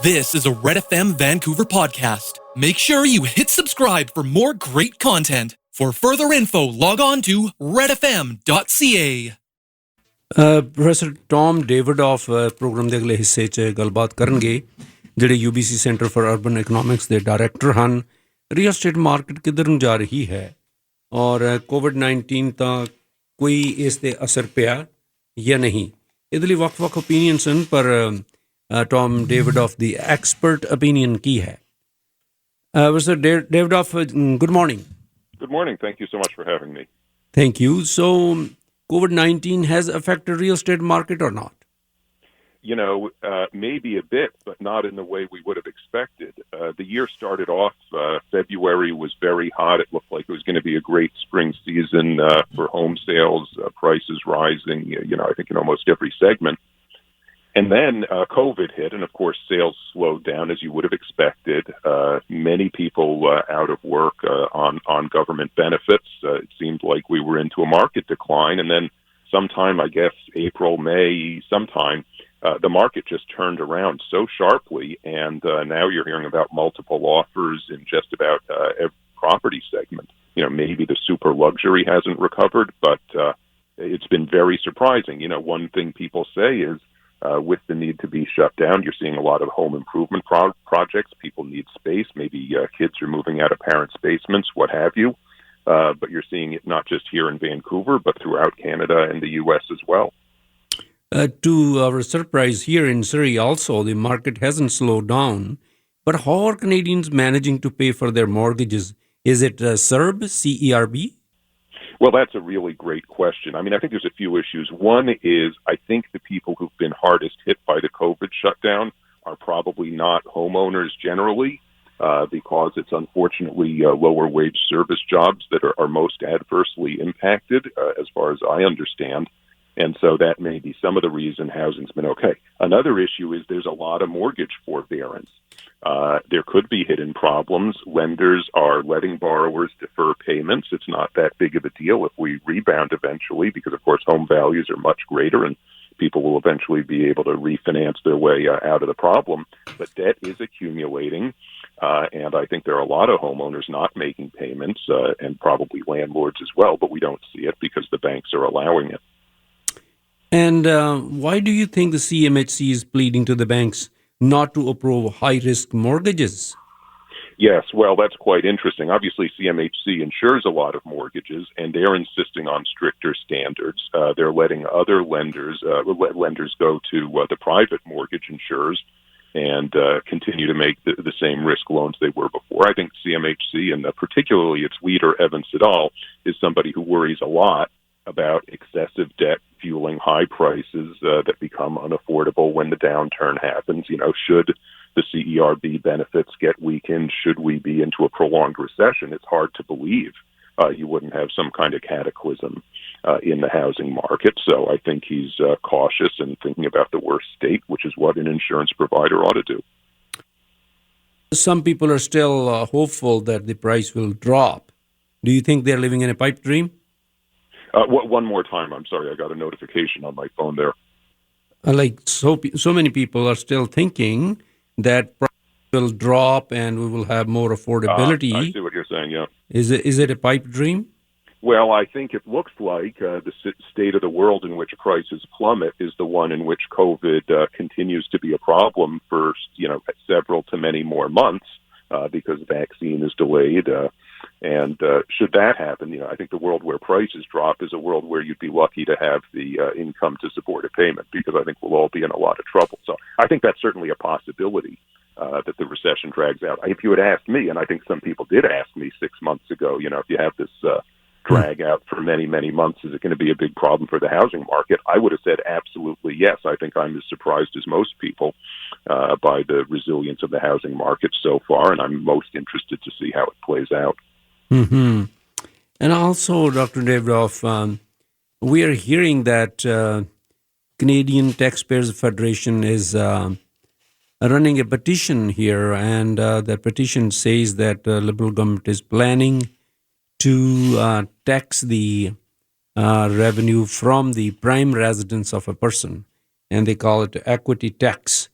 This is a Red FM Vancouver podcast. Make sure you hit subscribe for more great content. For further info, log on to redfm.ca. Professor Tom Davidoff program ਦੇ ਅਗਲੇ ਹਿੱਸੇ 'ਚ ਗੱਲਬਾਤ ਕਰਨਗੇ, ਜਿਹੜੇ UBC centre for urban economics ਦੇ director ਹਨ। Real estate market ਕਿੱਧਰ ਨੂੰ ਜਾ ਰਹੀ ਹੈ ਔਰ COVID-19 ਤਾਂ ਕੋਈ ਇਸ 'ਤੇ ਅਸਰ ਪਿਆ ਜਾਂ ਨਹੀਂ, ਇਹਦੇ ਲਈ ਵੱਖ-ਵੱਖ ਓਪੀਨੀਅਨਸ ਹਨ, ਪਰ ਟੌਮ ਡੇਵਿਡੋਫ ਦੀ ਐਕਸਪਰਟ ਓਪੀਨੀਅਨ ਕੀ ਹੈ? Mr. Davidoff, good morning. Good morning. Thank you so much for having me. Thank you. So, COVID-19 has affected real estate market or not? You know, maybe a bit, but not in the way we would have expected. The year started off, February was very hot. It looked like it was going to be a great spring season for home sales, prices rising, I think in almost every segment. And then COVID hit, and of course sales slowed down as you would have expected. Many people out of work on government benefits. It seemed like we were into a market decline. And then sometime, I guess, April, May, sometime, the market just turned around so sharply. And now you're hearing about multiple offers in just about every property segment. Maybe the super luxury hasn't recovered, but it's been very surprising. One thing people say is, with the need to be shut down, you're seeing a lot of home improvement projects. People need space. Maybe kids are moving out of parents' basements, what have you. But you're seeing it not just here in Vancouver, but throughout Canada and the US as well. To our surprise, here in Surrey also, the market hasn't slowed down. But how are Canadians managing to pay for their mortgages? Is it CERB, C-E-R-B? Well, that's a really great question. I mean, I think there's a few issues. One is, I think the people who've been hardest hit by the COVID shutdown are probably not homeowners generally, because it's unfortunately lower wage service jobs that are most adversely impacted, as far as I understand. And so that may be some of the reason housing's been okay. Another issue is there's a lot of mortgage forbearance. There could be hidden problems. Lenders are letting borrowers defer payments. It's not that big of a deal if we rebound eventually, because, of course, home values are much greater and people will eventually be able to refinance their way out of the problem. But debt is accumulating, and I think there are a lot of homeowners not making payments, and probably landlords as well, but we don't see it because the banks are allowing it. And why do you think the CMHC is pleading to the banks not to approve high-risk mortgages? Yes, well, that's quite interesting. Obviously, CMHC insures a lot of mortgages, and they're insisting on stricter standards. They're letting other lenders go to the private mortgage insurers and continue to make the same risk loans they were before. I think CMHC, and particularly its leader, Evan Siddall, is somebody who worries a lot about excessive debt fueling high prices that become unaffordable when the downturn happens. Should the CERB benefits get weakened? Should we be into a prolonged recession? It's hard to believe you wouldn't have some kind of cataclysm in the housing market. So I think he's cautious and thinking about the worst state, which is what an insurance provider ought to do. Some people are still hopeful that the price will drop. Do you think they're living in a pipe dream? One more time. I'm sorry. I got a notification on my phone there. So many people are still thinking that price will drop and we will have more affordability. I see what you're saying, yeah. Is it a pipe dream? Well, I think it looks like the state of the world in which prices plummet is the one in which COVID continues to be a problem for, several to many more months because vaccine is delayed. And should that happen, I think the world where prices drop is a world where you'd be lucky to have the income to support a payment, because I think we'll all be in a lot of trouble. So I think that's certainly a possibility that the recession drags out. If you had asked me, and I think some people did ask me 6 months ago, if you have this drag out for many, many months, is it going to be a big problem for the housing market? I would have said absolutely yes. I think I'm as surprised as most people by the resilience of the housing market so far, and I'm most interested to see how it plays out. Mm-hmm. And also, Dr. Davidoff, we are hearing that Canadian Taxpayers Federation is running a petition here, and that petition says that the Liberal government is planning to tax the revenue from the prime residence of a person, and they call it equity tax.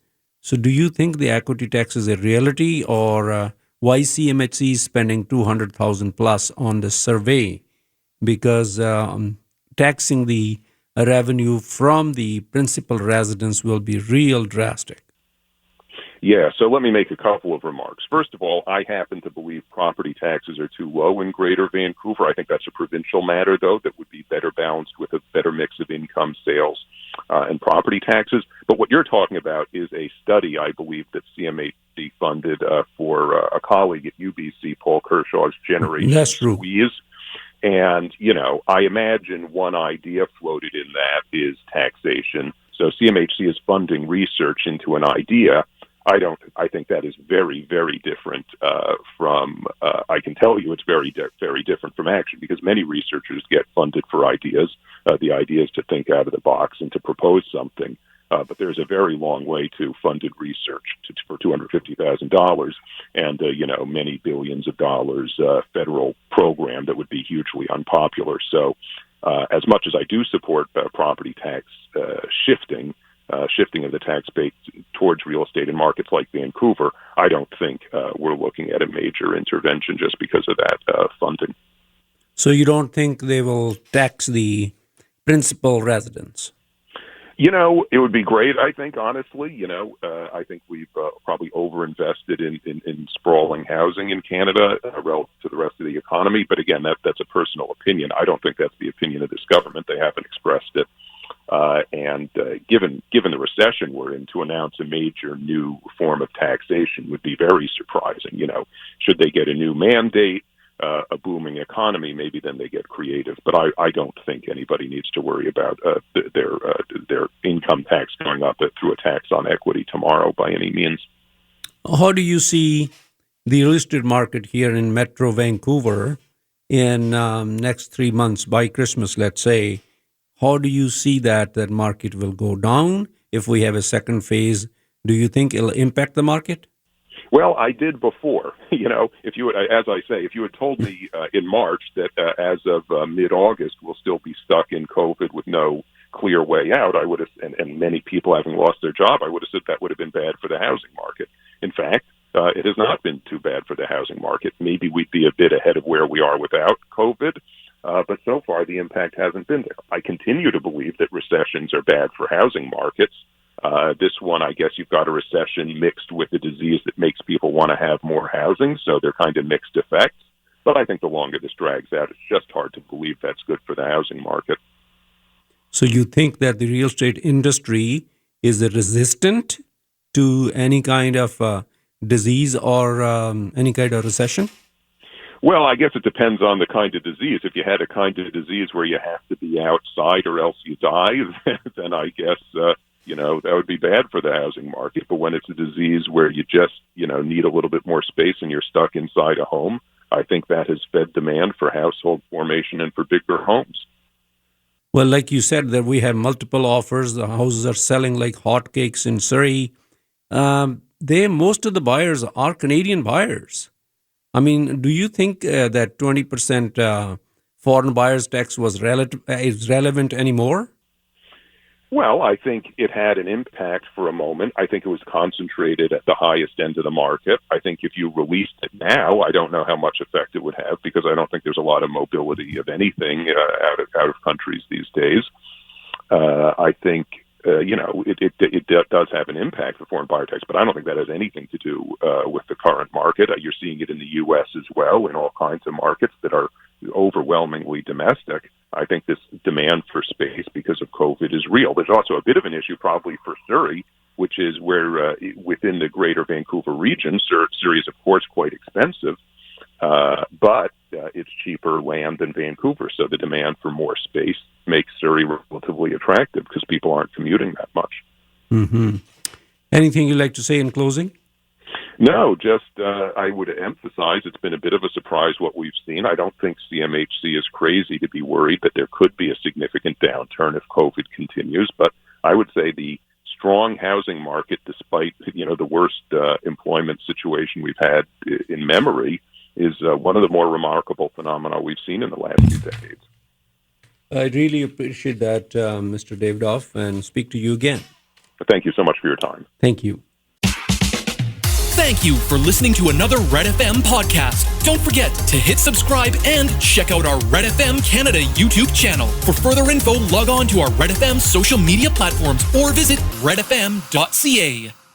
So do you think the equity tax is a reality, or why CMHC is spending 200,000 plus on the survey? Because taxing the revenue from the principal residence will be real drastic. Yeah, so let me make a couple of remarks. First of all, I happen to believe property taxes are too low in Greater Vancouver. I think that's a provincial matter, though, that would be better balanced with a better mix of income, sales, and property taxes. But what you're talking about is a study, I believe, that CMHC funded for a colleague at UBC, Paul Kershaw's Generation That's true. Squeeze. And, you know, I imagine one idea floated in that is taxation. So CMHC is funding research into an idea. I think that is very, very different from, I can tell you it's very different from action, because many researchers get funded for ideas. The idea is to think out of the box and to propose something. But there's a very long way to funded research for $250,000 and, you know, many billions of dollars federal program that would be hugely unpopular. So as much as I do support property tax shifting of the tax base towards real estate in markets like Vancouver, I don't think we're looking at a major intervention just because of that funding. So you don't think they will tax the principal residence? You know, it would be great, I think, honestly. You know, I think we've probably overinvested in sprawling housing in Canada relative to the rest of the economy. But again, that's a personal opinion. I don't think that's the opinion of this government. They haven't expressed it. And given the recession we're in, to announce a major new form of taxation would be very surprising. You know, should they get a new mandate, a booming economy, maybe then they get creative. But I don't think anybody needs to worry about their income tax going up through a tax on equity tomorrow by any means. How do you see the real estate market here in Metro Vancouver in next 3 months, by Christmas, let's say? How do you see that market will go down if we have a second phase? Do you think it'll impact the market? Well, I did before. You know, if you would, as I say, if you had told me in March that as of mid-August we'll still be stuck in COVID with no clear way out, I would have, and many people having lost their job, I would have said that would have been bad for the housing market. In fact, it has not been too bad for the housing market. Maybe we'd be a bit ahead of where we are without COVID. But so far, the impact hasn't been there. I continue to believe that recessions are bad for housing markets. This one, I guess you've got a recession mixed with a disease that makes people want to have more housing, so they're kind of mixed effects. But I think the longer this drags out, it's just hard to believe that's good for the housing market. So you think that the real estate industry is resistant to any kind of disease or any kind of recession? Well, I guess it depends on the kind of disease. If you had a kind of disease where you have to be outside or else you die, then I guess, you know, that would be bad for the housing market. But when it's a disease where you just, you know, need a little bit more space and you're stuck inside a home, I think that has fed demand for household formation and for bigger homes. Well, like you said, that we have multiple offers. The houses are selling like hotcakes in Surrey. Most of the buyers are Canadian buyers. I mean, do you think that 20% foreign buyers tax is relevant anymore? Well, I think it had an impact for a moment. I think it was concentrated at the highest end of the market. I think if you released it now, I don't know how much effect it would have, because I don't think there's a lot of mobility of anything out of countries these days. I think, you know, it does have an impact for foreign buyer tax, but I don't think that has anything to do with the current market. You're seeing it in the U.S. as well, in all kinds of markets that are overwhelmingly domestic. I think this demand for space because of COVID is real. There's also a bit of an issue probably for Surrey, which is where within the greater Vancouver region, Surrey is, of course, quite expensive, but it's cheaper land than Vancouver. So the demand for more space makes Surrey relatively attractive because people aren't commuting that much. Mm-hmm. Anything you'd like to say in closing? No, just I would emphasize it's been a bit of a surprise what we've seen. I don't think CMHC is crazy to be worried that there could be a significant downturn if COVID continues. But I would say the strong housing market, despite, you know, the worst employment situation we've had in memory, is one of the more remarkable phenomena we've seen in the last few decades. I really appreciate that, Mr. Davidoff, and speak to you again. Thank you so much for your time. Thank you. Thank you for listening to another Red FM podcast. Don't forget to hit subscribe and check out our Red FM Canada YouTube channel. For further info, log on to our Red FM social media platforms or visit redfm.ca.